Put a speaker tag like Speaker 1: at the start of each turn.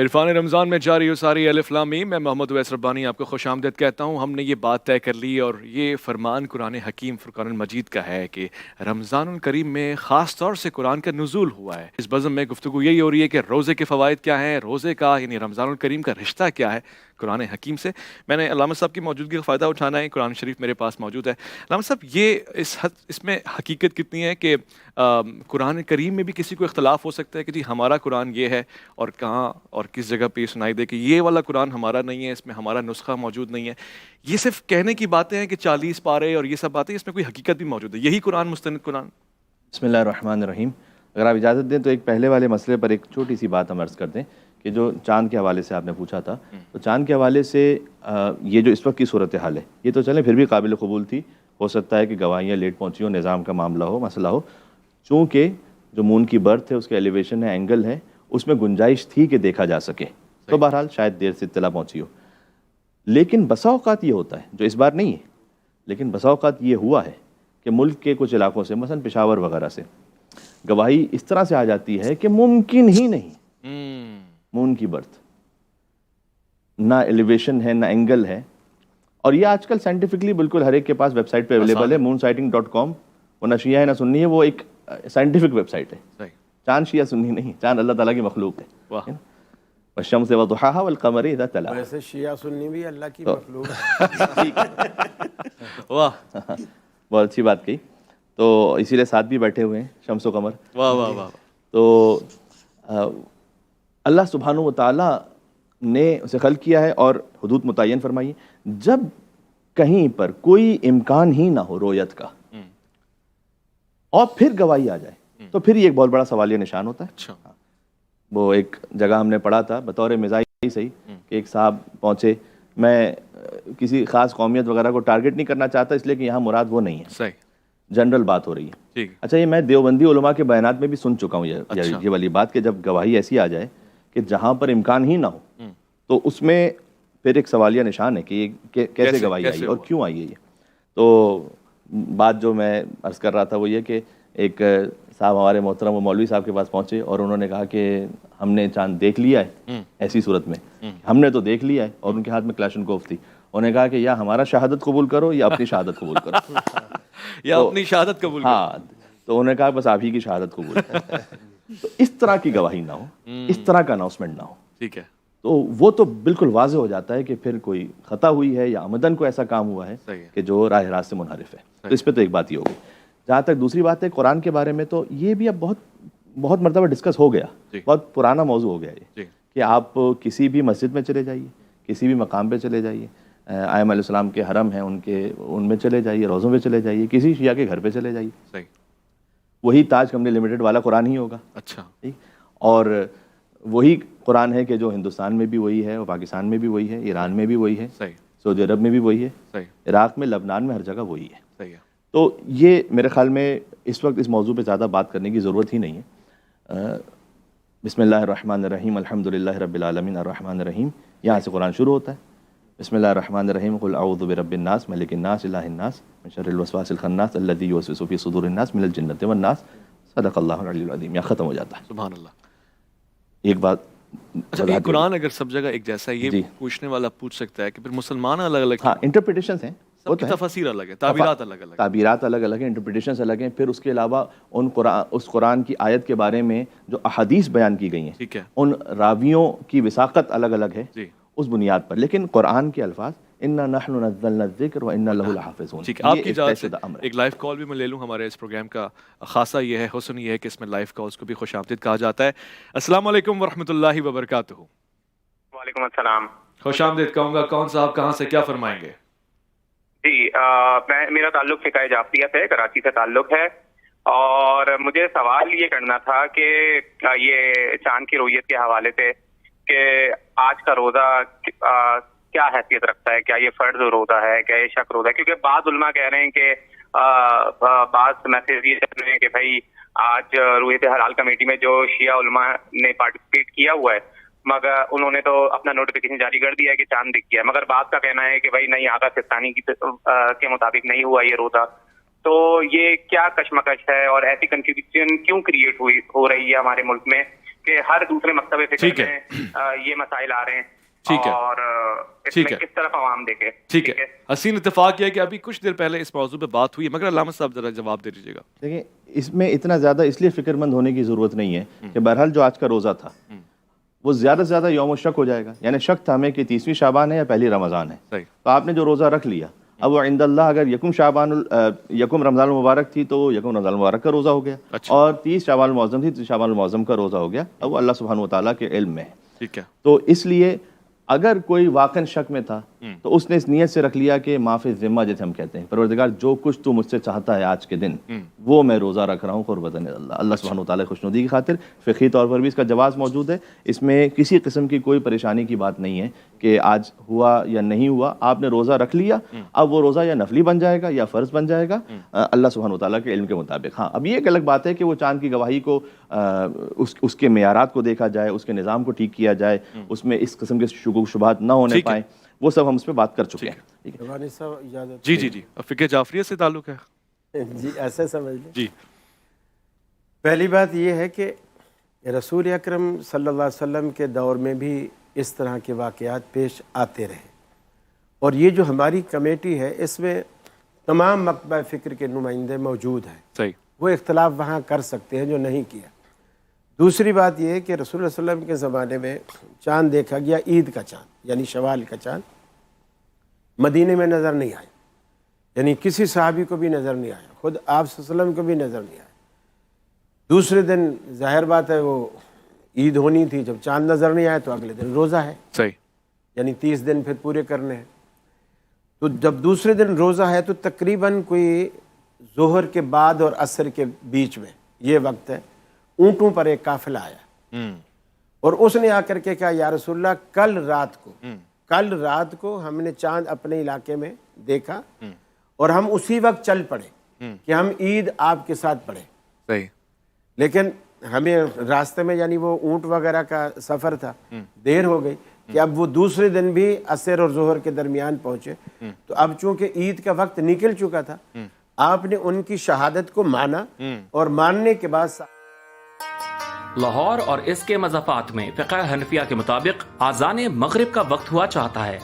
Speaker 1: عرفان رمضان میں جاری ہو ساری الف لام میم، میں محمد اویس ربانی آپ کو خوش آمدید کہتا ہوں۔ ہم نے یہ بات طے کر لی اور یہ فرمان قرآن حکیم فرقان المجید کا ہے کہ رمضان الکریم میں خاص طور سے قرآن کا نزول ہوا ہے۔ اس بزم میں گفتگو یہی ہو رہی ہے کہ روزے کے فوائد کیا ہیں، روزے کا یعنی رمضان الکریم کا رشتہ کیا ہے قرآن حکیم سے۔ میں نے علامہ صاحب کی موجودگی کا فائدہ اٹھانا ہے، قرآن شریف میرے پاس موجود ہے۔ علامہ صاحب، یہ اس میں حقیقت کتنی ہے کہ قرآن کریم میں بھی کسی کو اختلاف ہو سکتا ہے کہ جی ہمارا قرآن یہ ہے، اور کہاں اور کس جگہ پہ یہ سنائی دے کہ یہ والا قرآن ہمارا نہیں ہے، اس میں ہمارا نسخہ موجود نہیں ہے؟ یہ صرف کہنے کی باتیں ہیں کہ 40 پارے اور یہ سب باتیں، اس میں کوئی حقیقت بھی موجود ہے؟ یہی قرآن مستند قرآن؟
Speaker 2: بسم اللہ الرحمن الرحیم۔ اگر آپ اجازت دیں تو ایک پہلے والے مسئلے پر ایک چھوٹی سی بات ہم عرض کر دیں کہ جو چاند کے حوالے سے آپ نے پوچھا تھا، تو چاند کے حوالے سے یہ جو اس وقت کی صورتحال ہے، یہ تو چلیں پھر بھی قابل قبول تھی۔ ہو سکتا ہے کہ گواہیاں لیٹ پہنچی ہوں، نظام کا معاملہ ہو، مسئلہ ہو، چونکہ جو مون کی برتھ ہے، اس کے ایلیویشن ہے، اینگل ہے، اس میں گنجائش تھی کہ دیکھا جا سکے، تو بہرحال شاید دیر سے اطلاع پہنچی ہو۔ لیکن بسا اوقات یہ ہوتا ہے، جو اس بار نہیں ہے، لیکن بسا اوقات یہ ہوا ہے کہ ملک کے کچھ علاقوں سے، مثلا پشاور وغیرہ سے، گواہی اس طرح سے آ جاتی ہے کہ ممکن ہی نہیں مون کی برتھ، نہ ایلیویشن ہے، نہ اینگل ہے۔ اور یہ آج کل سائنٹیفکلی بالکل ہر ایک کے پاس ویب سائٹ پہ اویلیبل ہے، moonsighting.com۔ وہ نہ شیعہ ہے نہ سنی ہے، وہ ایک سائنٹیفک ویب سائٹ ہے۔ چاند شیعہ سنی نہیں، چاند اللہ تعالیٰ کی مخلوق ہے۔ والشمس وضحاها والقمر اذا تلاها۔
Speaker 3: ویسے شیعہ سنی بھی اللہ کی مخلوق ہے۔
Speaker 1: واہ،
Speaker 2: بہت اچھی بات کہی۔ تو اسی لیے ساتھ بھی بیٹھے ہوئے ہیں شمس و قمر۔
Speaker 1: واہ واہ واہ۔
Speaker 2: تو اللہ سبحانہ و تعالیٰ نے اسے خلق کیا ہے اور حدود متعین فرمائی ہے۔ جب کہیں پر کوئی امکان ہی نہ ہو رویت کا اور پھر گواہی آ جائے، تو پھر یہ ایک بہت بڑا سوالیہ نشان ہوتا ہے۔ وہ ایک جگہ ہم نے پڑھا تھا بطور مزاح ہی صحیح کہ ایک صاحب پہنچے، میں کسی خاص قومیت وغیرہ کو ٹارگٹ نہیں کرنا چاہتا، اس لیے کہ یہاں مراد وہ نہیں ہے، جنرل بات ہو رہی ہے۔ اچھا، یہ میں دیوبندی علماء کے بیانات میں بھی سن چکا ہوں یہ والی بات کہ جب گواہی ایسی آ جائے کہ جہاں پر امکان ہی نہ ہو، تو اس میں پھر ایک سوالیہ نشان ہے کہ یہ کیسے گواہی آئی اور کیوں آئی ہے یہ۔ تو بات جو میں عرض کر رہا تھا وہ یہ کہ ایک صاحب ہمارے محترم وہ مولوی صاحب کے پاس پہنچے اور انہوں نے کہا کہ ہم نے چاند دیکھ لیا ہے، ایسی صورت میں ہم نے تو دیکھ لیا ہے، اور ان کے ہاتھ میں کلاشنکوف تھی۔ انہوں نے کہا کہ یا ہمارا شہادت قبول کرو یا اپنی شہادت قبول کرو،
Speaker 1: یا اپنی شہادت قبول کرو۔
Speaker 2: ہاں، تو انہوں نے کہا بس آپ ہی کی شہادت قبول کرو۔ تو اس طرح کی گواہی نہ ہو، اس طرح کا اناؤنسمنٹ نہ ہو،
Speaker 1: ٹھیک ہے،
Speaker 2: تو وہ تو بالکل واضح ہو جاتا ہے کہ پھر کوئی خطا ہوئی ہے یا عمدن کو ایسا کام ہوا ہے کہ جو راہ راست سے منحرف ہے۔ تو اس پہ تو ایک بات ہی ہوگی۔ جہاں تک دوسری بات ہے قرآن کے بارے میں، تو یہ بھی اب بہت مرتبہ ڈسکس ہو گیا، بہت پرانا موضوع ہو گیا یہ کہ آپ کسی بھی مسجد میں چلے جائیے، کسی بھی مقام پہ چلے جائیے، ائمہ علیہ السلام کے حرم ہیں ان میں چلے جائیے، روزوں پہ چلے جائیے، کسی شیعہ کے گھر پہ چلے جائیے، وہی تاج کمپنی لمیٹڈ والا قرآن ہی ہوگا۔
Speaker 1: اچھا،
Speaker 2: اور وہی قرآن ہے کہ جو ہندوستان میں بھی وہی ہے، اور پاکستان میں بھی وہی ہے، ایران میں بھی وہی ہے، سعودی عرب میں بھی وہی ہے، عراق میں، لبنان میں، ہر جگہ وہی ہے۔ تو یہ میرے خیال میں اس وقت اس موضوع پہ زیادہ بات کرنے کی ضرورت ہی نہیں ہے۔ بسم اللہ الرحمن الرحیم، الحمدللہ رب العالمین الرحمن الرحیم، یہاں سے قرآن شروع ہوتا ہے۔ بسم اللہ الرحمن الرحیم، قل اعوذ برب الناس ملک الناس الہ الناس من شر الوسواس الخناس الذی یوسوس فی صدور الناس من الجنۃ والناس، صدق اللہ العلی العظیم۔ یہاں ختم ہو جاتا ہے۔
Speaker 1: سبحان اللہ۔
Speaker 2: ایک بات،
Speaker 1: اچھا، یہ قرآن اگر سب جگہ ایک جیسا ہے، یہ پوچھنے والا پوچھ سکتا ہے کہ پھر مسلمان الگ الگ،
Speaker 2: ہاں انٹرپریٹیشنز ہیں،
Speaker 1: سب کی تفاسیر الگ ہے، تعبیرات الگ الگ،
Speaker 2: تعبیرات الگ الگ ہیں، انٹرپریٹیشنز الگ ہیں۔ پھر اس کے علاوہ اس قرآن کی آیت کے بارے میں جو احادیث بیان کی گئی ہیں،
Speaker 1: ٹھیک ہے،
Speaker 2: ان راویوں کی وثاقت الگ الگ ہے اس بنیاد پر، لیکن قرآن کے الفاظ انا نحن نزلنا الذکر وانا لہ لحافظون۔
Speaker 1: ٹھیک ہے، آپ کی اجازت سے ایک لائیو کال بھی میں لے لوں۔ ہمارے اس پروگرام کا خاصہ یہ ہے، حسن یہ ہے کہ اس میں لائیو کالز کو بھی خوش آمدید کہا جاتا ہے۔ السلام علیکم ورحمۃ اللہ وبرکاتہ۔
Speaker 4: وعلیکم السلام،
Speaker 1: خوش آمدید کہوں گا۔ کون صاحب کہاں سے کیا فرمائیں گے؟
Speaker 4: جی میرا تعلق فقہ جعفریہ سے، کراچی سے تعلق ہے، اور مجھے سوال یہ کرنا تھا کہ یہ چاند کی رویت کے حوالے سے کہ آج کا روزہ کیا حیثیت رکھتا ہے، کیا یہ فرض روزہ ہے، کیا یہ شک روزہ ہے؟ کیونکہ بعض علماء کہہ رہے ہیں کہ بعض میسیج یہ چل رہے ہیں کہ بھائی آج رویت حلال کمیٹی میں جو شیعہ علماء نے پارٹیسپیٹ کیا ہوا ہے، مگر انہوں نے تو اپنا نوٹیفیکیشن جاری کر دیا ہے کہ چاند دکھ گیا، مگر بعض کا کہنا ہے کہ بھائی نہیں، آغا سستانی کے مطابق نہیں ہوا یہ روزہ۔ تو یہ کیا کشمکش ہے اور ایسی کنفیوژن کیوں کریٹ ہو رہی ہے ہمارے ملک میں کہ ہر دوسرے مکتبے فکر
Speaker 1: ٹھیک ہے،
Speaker 4: میں یہ مسائل آ رہے ہیں
Speaker 1: ٹھیک ہے،
Speaker 4: اور اس
Speaker 1: ٹھیک
Speaker 4: میں
Speaker 1: ہے،
Speaker 4: کس طرف عوام دیکھے.
Speaker 1: ٹھیک ہے. حسین اتفاق یہ ہے کہ ابھی کچھ دیر پہلے اس موضوع پہ بات ہوئی ہے، مگر علامہ صاحب ذرا جواب دے دیجیے گا.
Speaker 2: دیکھیں اس میں اتنا زیادہ اس لیے فکر مند ہونے کی ضرورت نہیں ہے کہ بہرحال جو آج کا روزہ تھا وہ زیادہ سے زیادہ یوم الشک ہو جائے گا. یعنی شک تھا ہمیں کہ 30ویں شعبان ہے یا پہلی رمضان ہے.
Speaker 1: صحیح.
Speaker 2: تو آپ نے جو روزہ رکھ لیا اب وہ عند اللہ اگر یکم رمضان المبارک تھی تو یکم رمضان المبارک کا روزہ ہو گیا،
Speaker 1: اچھا.
Speaker 2: اور 30 شعبان المعظم تھی تو شعبان المعظم کا روزہ ہو گیا. اب وہ اللہ سبحانہ و تعالیٰ کے علم میں ہے.
Speaker 1: ٹھیک ہے.
Speaker 2: تو اس لیے اگر کوئی واقعاً شک میں تھا تو اس نے اس نیت سے رکھ لیا کہ معافی ذمہ جیسے ہم کہتے ہیں، پروردگار جو کچھ تو مجھ سے چاہتا ہے آج کے دن وہ میں روزہ رکھ رہا ہوں قربتاً اللہ. اللہ سبحانہ و تعالیٰ خوشنودی کی خاطر فقہی طور پر بھی اس کا جواز موجود ہے. اس میں کسی قسم کی کوئی پریشانی کی بات نہیں ہے کہ آج ہوا یا نہیں ہوا. آپ نے روزہ رکھ لیا، اب وہ روزہ یا نفلی بن جائے گا یا فرض بن جائے گا اللہ سبحانہ و تعالیٰ کے علم کے مطابق. ہاں اب یہ ایک الگ بات ہے کہ وہ چاند کی گواہی کو اس کے معیارات کو دیکھا جائے، اس کے نظام کو ٹھیک کیا جائے، اس میں اس قسم کے شکوک شبہات نہ ہونے پائیں، وہ سب ہم اس پہ بات کر چکے ہیں.
Speaker 3: ربانی صاحب اجازت.
Speaker 1: جی جی جی. فقہ جعفریہ سے تعلق ہے.
Speaker 3: جی ایسے سمجھ لیں.
Speaker 1: جی.
Speaker 3: پہلی بات یہ ہے کہ رسول اکرم صلی اللہ علیہ وسلم کے دور میں بھی اس طرح کے واقعات پیش آتے رہے، اور یہ جو ہماری کمیٹی ہے اس میں تمام مکتبہ فکر کے نمائندے موجود ہیں.
Speaker 1: صحیح.
Speaker 3: وہ اختلاف وہاں کر سکتے ہیں جو نہیں کیا. دوسری بات یہ ہے کہ رسول اللہ صلی اللہ علیہ وسلم کے زمانے میں چاند دیکھا گیا، عید کا چاند یعنی شوال کا چاند مدینے میں نظر نہیں آیا، یعنی کسی صحابی کو بھی نظر نہیں آیا، خود آپ صلی اللہ علیہ وسلم کو بھی نظر نہیں آیا. دوسرے دن ظاہر بات ہے وہ عید ہونی تھی، جب چاند نظر نہیں آیا تو اگلے دن روزہ ہے،
Speaker 1: صحیح.
Speaker 3: یعنی 30 دن پھر پورے کرنے ہیں. تو جب دوسرے دن روزہ ہے تو تقریباً کوئی ظہر کے بعد اور عصر کے بیچ میں یہ وقت ہے. اونٹوں پر ایک قافلہ آیا اور اس نے آ کر کے کہا یا رسول اللہ کل رات کو ہم نے چاند اپنے علاقے میں دیکھا اور ہم اسی وقت چل پڑے کہ ہم عید آپ کے ساتھ پڑھیں.
Speaker 1: صحیح.
Speaker 3: لیکن ہمیں راستے میں یعنی وہ اونٹ وغیرہ کا سفر تھا، دیر ہو گئی کہ اب وہ دوسرے دن بھی عصر اور ظہر کے درمیان پہنچے. تو اب چونکہ عید کا وقت نکل چکا تھا، آپ نے ان کی شہادت کو مانا اور ماننے کے بعد
Speaker 5: لاہور اور اس کے مضافات میں فقہ حنفیہ کے مطابق اذان مغرب کا وقت ہوا چاہتا ہے.